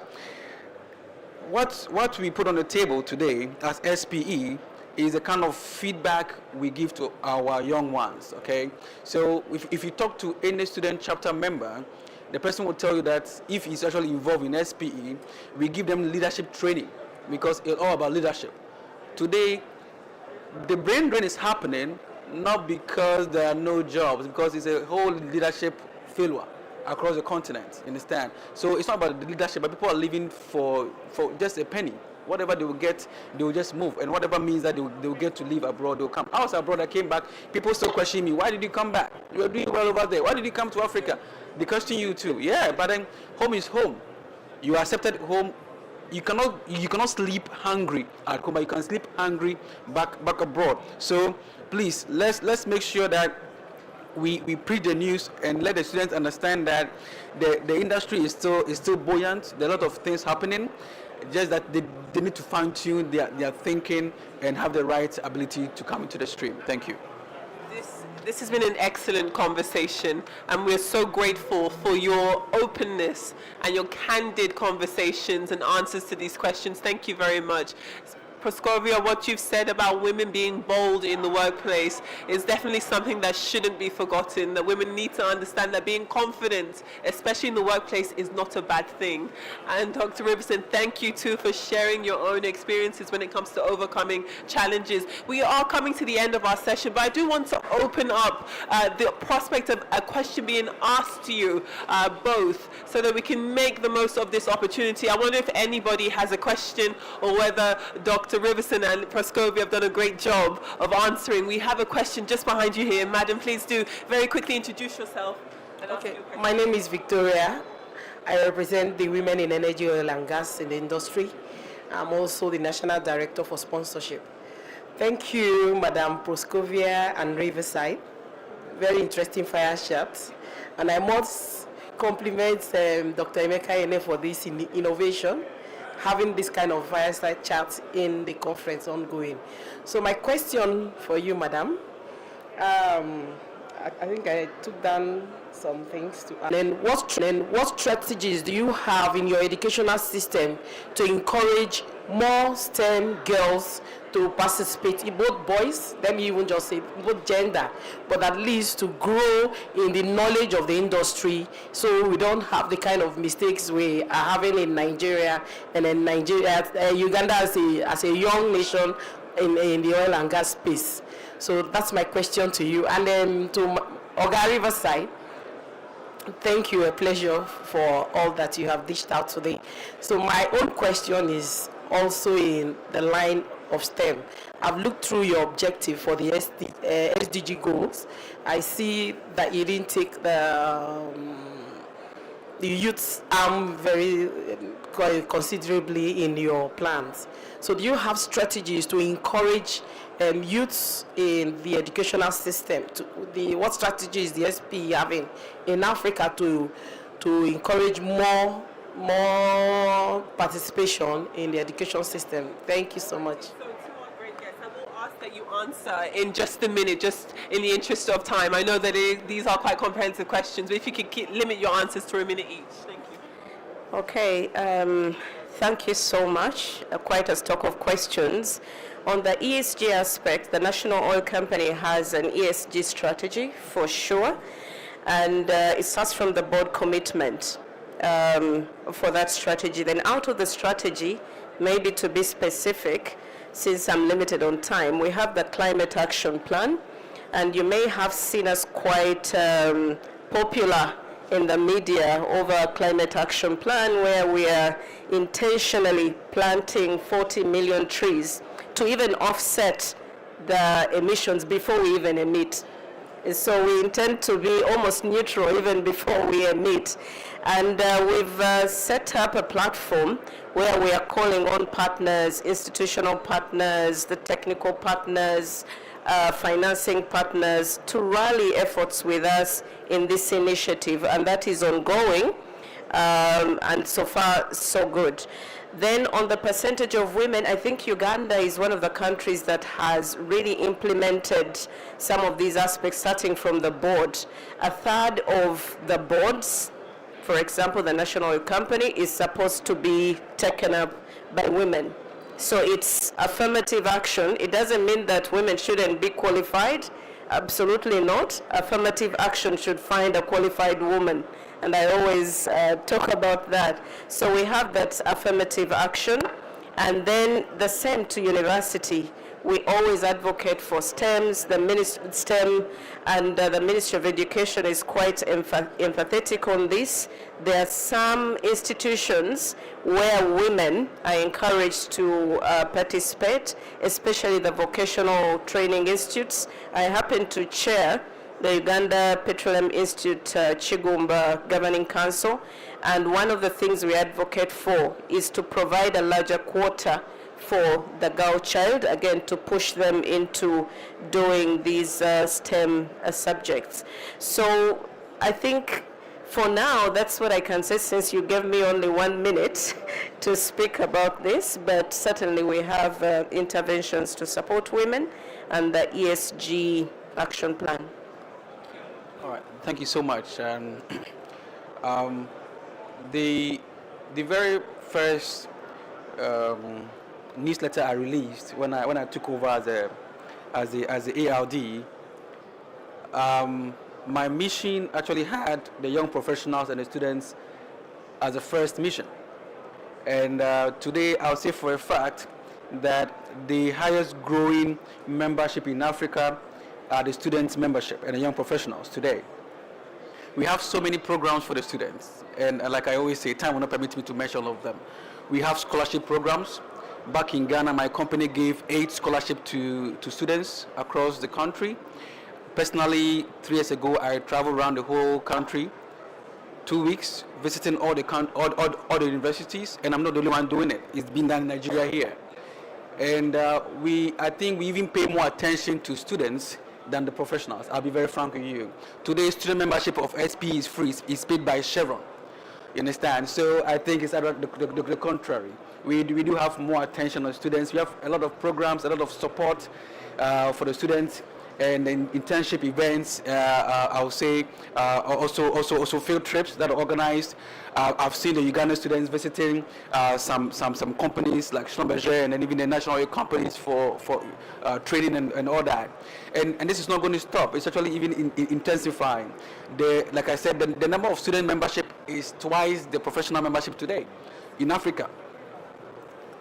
What we put on the table today as SPE is the kind of feedback we give to our young ones, okay? So if you talk to any student chapter member, the person will tell you that if he's actually involved in SPE, we give them leadership training because it's all about leadership. Today, the brain drain is happening not because there are no jobs, because it's a whole leadership failure across the continent, understand? So it's not about the leadership, but people are living for just a penny. Whatever they will get, they will just move. And whatever means that they will get to live abroad, they will come. I was abroad, I came back, people still question me, why did you come back? You are doing well over there. Why did you come to Africa? They question you too. Yeah, but then home is home. You are accepted home. You cannot sleep hungry at home, but you can sleep hungry back abroad. So please, let's make sure that we preach the news and let the students understand that the industry is still buoyant. There are a lot of things happening, just that they need to fine tune their thinking and have the right ability to come into the stream. Thank you. This has been an excellent conversation, and we're so grateful for your openness and your candid conversations and answers to these questions. Thank you very much. Proscovia, what you've said about women being bold in the workplace is definitely something that shouldn't be forgotten, that women need to understand that being confident, especially in the workplace, is not a bad thing. And Dr. Riverson, thank you too for sharing your own experiences when it comes to overcoming challenges. We are coming to the end of our session, but I do want to open up the prospect of a question being asked to you both, so that we can make the most of this opportunity. I wonder if anybody has a question, or whether Dr. Riverson and Proscovia have done a great job of answering. We have a question just behind you here. Madam, please do very quickly introduce yourself. Okay, my name is Victoria. I represent the Women in Energy, Oil and Gas in the industry. I'm also the National Director for Sponsorship. Thank you, Madam Proscovia and Riverside. Very interesting fire chat. And I must compliment Dr. Emeka Ene for this innovation, having this kind of fireside chat in the conference ongoing. So my question for you, Madam, I think I took down some things to add. And what strategies do you have in your educational system to encourage more STEM girls to participate in both boys, let me even just say both gender, but at least to grow in the knowledge of the industry so we don't have the kind of mistakes we are having in Nigeria and in Uganda as a young nation in the oil and gas space. So that's my question to you. And then to Oga Riverside, thank you, a pleasure for all that you have dished out today. So my own question is also in the line of STEM. I've looked through your objective for the SDG goals. I see that you didn't take the youth's arm very considerably in your plans. So do you have strategies to encourage youths in the educational system? What strategies is the SP having in Africa to encourage more participation in the education system? Thank you so much. So two more great guests. I will ask that you answer in just a minute, just in the interest of time. I know that these are quite comprehensive questions, but if you could limit your answers to a minute each. Thank you. Okay, thank you so much. Quite a stock of questions. On the ESG aspect, the National Oil Company has an ESG strategy for sure, and it starts from the board commitment for that strategy. Then out of the strategy, maybe to be specific, since I'm limited on time, we have the climate action plan, and you may have seen us quite popular in the media over a climate action plan where we are intentionally planting 40 million trees to even offset the emissions before we even emit. So we intend to be almost neutral even before we emit. And we've set up a platform where we are calling on partners, institutional partners, the technical partners, financing partners to rally efforts with us in this initiative, and that is ongoing, and so far so good. Then on the percentage of women, I think Uganda is one of the countries that has really implemented some of these aspects, starting from the board. A third of the boards, for example, the National Oil Company, is supposed to be taken up by women. So it's affirmative action. It doesn't mean that women shouldn't be qualified. Absolutely not. Affirmative action should find a qualified woman. And I always talk about that. So we have that affirmative action. And then the same to university. We always advocate for STEMs, STEM, and the Ministry of Education is quite empathetic on this. There are some institutions where women are encouraged to participate, especially the vocational training institutes. I happen to chair the Uganda Petroleum Institute Chigumba Governing Council, and one of the things we advocate for is to provide a larger quota for the girl child, again, to push them into doing these STEM subjects. So I think for now, that's what I can say, since you gave me only 1 minute to speak about this, but certainly we have interventions to support women and the ESG action plan. All right, thank you so much. The very first newsletter I released when I took over as the ALD, my mission actually had the young professionals and the students as the first mission. And today I'll say for a fact that the highest growing membership in Africa are the students' membership and the young professionals today. We have so many programs for the students, and like I always say, time will not permit me to mention all of them. We have scholarship programs. Back in Ghana, my company gave 8 scholarships to students across the country. Personally, 3 years ago, I traveled around the whole country, 2 weeks, visiting all the universities, and I'm not the only one doing it. It's been done in Nigeria here. And I think we even pay more attention to students than the professionals. I'll be very frank with you. Today, student membership of SP is free, is paid by Chevron. You understand? So I think it's the contrary. We do have more attention on students. We have a lot of programs, a lot of support for the students, and then internship events. I would say also field trips that are organized. I've seen the Ugandan students visiting some companies like Schlumberger and then even the national oil companies for training and all that. And this is not going to stop. It's actually even intensifying. Like I said, the number of student membership is twice the professional membership today in Africa.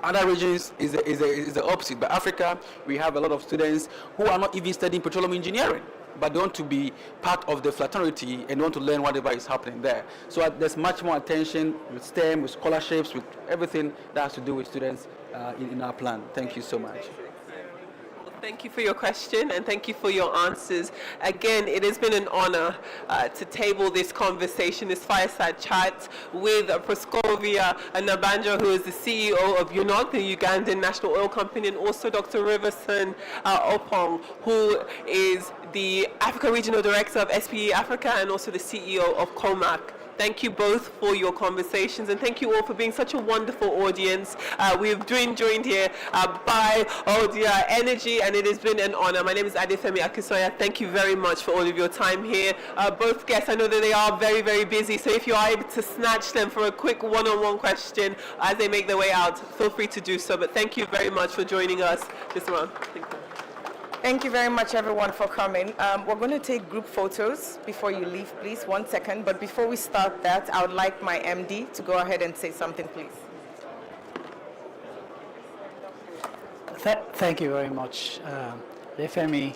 Other regions is the opposite. But Africa, we have a lot of students who are not even studying petroleum engineering, but they want to be part of the fraternity and want to learn whatever is happening there. So there's much more attention with STEM, with scholarships, with everything that has to do with students in our plan. Thank you so much. Thank you for your question and thank you for your answers. Again, it has been an honor to table this conversation, this fireside chat with Proscovia N, who is the CEO of UNOC, the Ugandan National Oil Company, and also Dr. Riverson O, who is the Africa Regional Director of SPE Africa and also the CEO of COMAC. Thank you both for your conversations and thank you all for being such a wonderful audience. We've been joined here by Oida Energy and it has been an honor. My name is ADEFEMI AKINSANYA. Thank you very much for all of your time here. Both guests, I know that they are very, very busy, so if you are able to snatch them for a quick one-on-one question as they make their way out, feel free to do so. But thank you very much for joining us this round. Thank you. Thank you very much, everyone, for coming. We're going to take group photos before you leave, please. 1 second. But before we start that, I would like my MD to go ahead and say something, please. Thank you very much, ADEFEMI,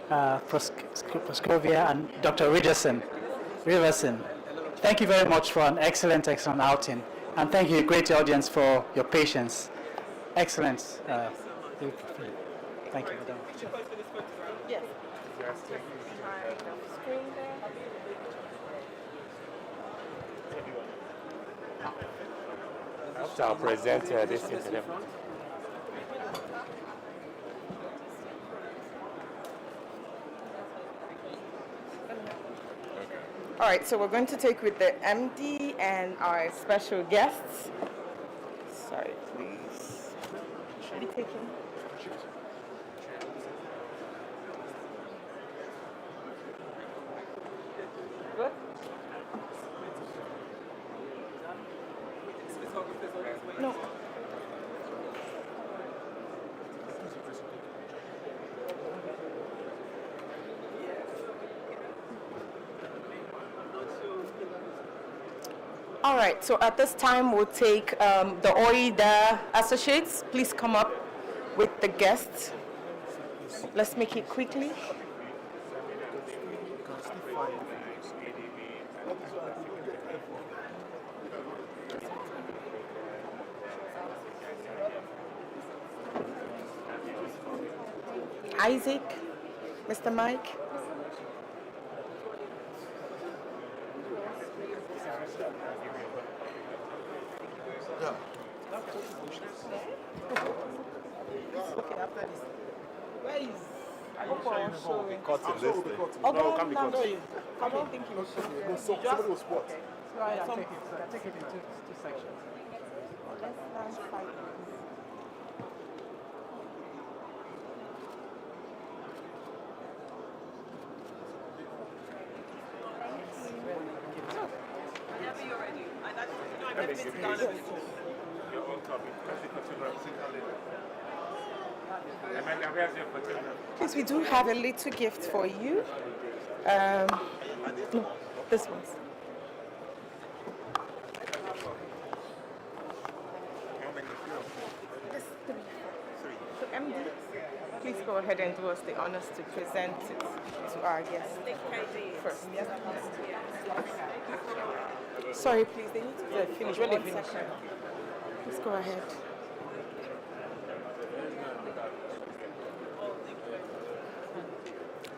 Proscovia, and Dr. Riverson. Thank you very much for an excellent outing. And thank you, great audience, for your patience. Excellent. Thank you. Yes. Shall present this thing to them. All right, so we're going to take with the MD and our special guests. Sorry, please. Should be taking. Good. No. All right, so at this time we'll take the Oida associates. Please come up with the guests. Let's make it quickly. Isaac, Mr. Mike. Okay, after this. Where is? I hope I will show it. No, it can't be cut. I don't think you will show it. Somebody will spot. Right, Take it in two sections. let's fight. Whenever you're ready. I've never been to Ghana before. Your own copy. Emeka, where's your photograph? Please, we do have a little gift for you. No, this one. So MD, please go ahead and do us the honors to present it to our guests first. Sorry, please, they need to finish. When they finish. Please go ahead.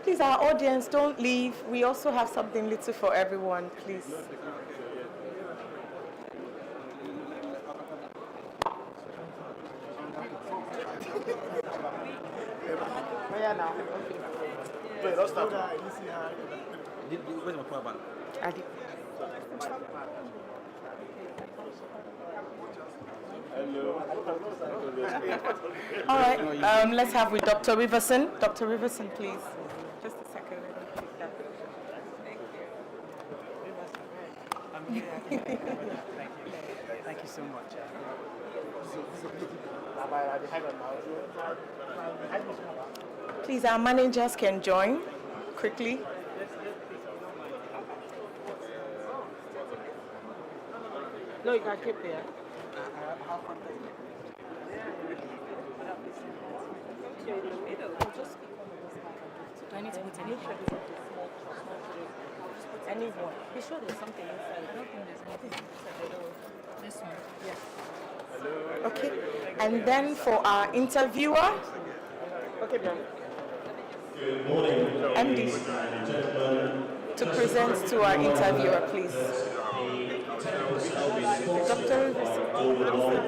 Please, our audience, don't leave. We also have something little for everyone, please. now. Okay. Wait, let's start. Where's my power bank? Adi. All right, let's have with Dr. Riverson. Dr. Riverson, please. Just a second. Let me take that. Thank you so much. Please, our managers can join quickly. No, you can keep there. Do I need to put anything? Anyone. Be sure there's something inside. I don't think there's anything inside. This one. Yeah. Okay. And then for our interviewer. Okay, Brian. Good morning, MD. ladies and gentlemen. To present to our interviewer, please. Dr. Riverson.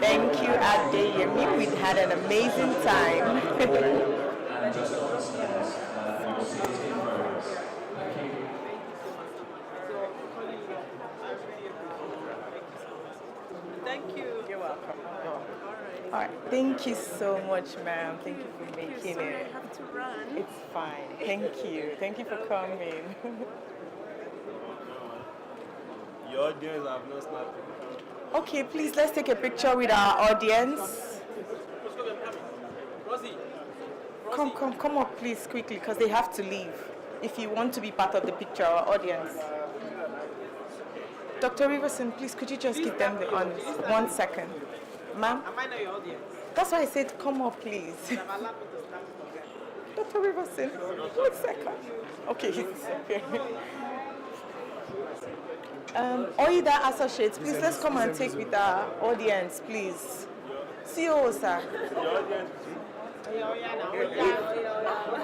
Thank you, Adeyemi. We had an amazing time. And just upstairs for your seating programs. Thank you. You're welcome. All right. Thank you so much, ma'am. Thank you for making it. I have to run. It's fine. Thank you. Thank you for coming. Your audience have not started. Okay, please, let's take a picture with our audience. Come up, please, quickly, because they have to leave. If you want to be part of the picture, our audience. Dr. Riverson, please, could you just give them the honors? 1 second. Ma'am? Am I not your audience? That's why I said, come up, please. Dr. Riverson, 1 second. Okay, it's okay. Oida Associates, please, let's come and take with our audience, please. CEO, sir.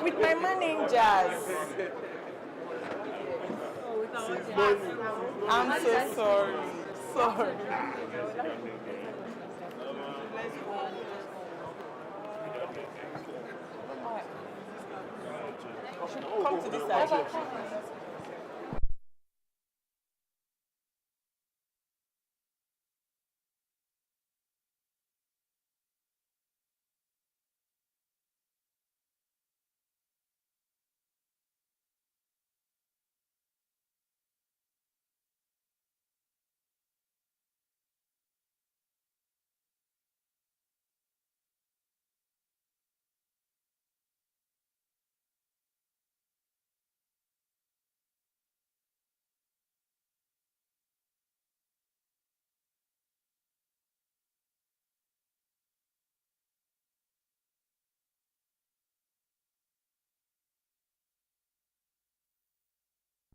With my managers. I'm so sorry. Sorry. Come to this side.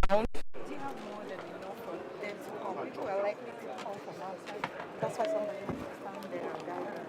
Do you have more than enough for them to come? People are likely to come from outside. That's why somebody has to stand there and guide them.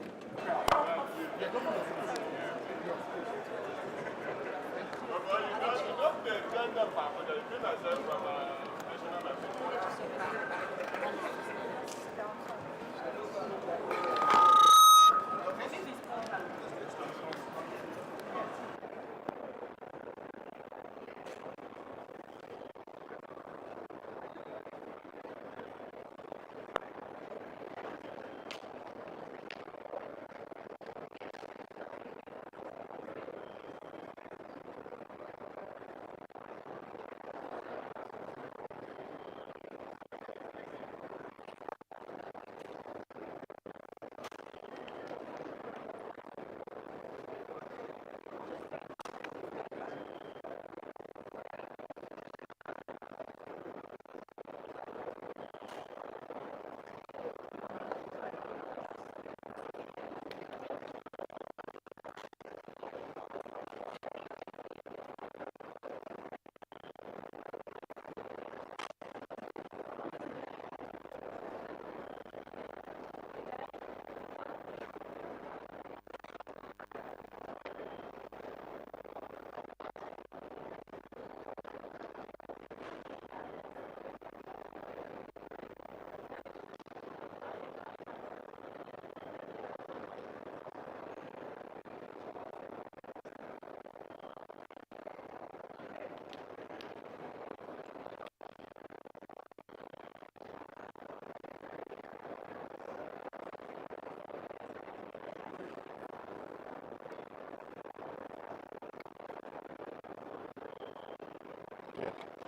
Yeah.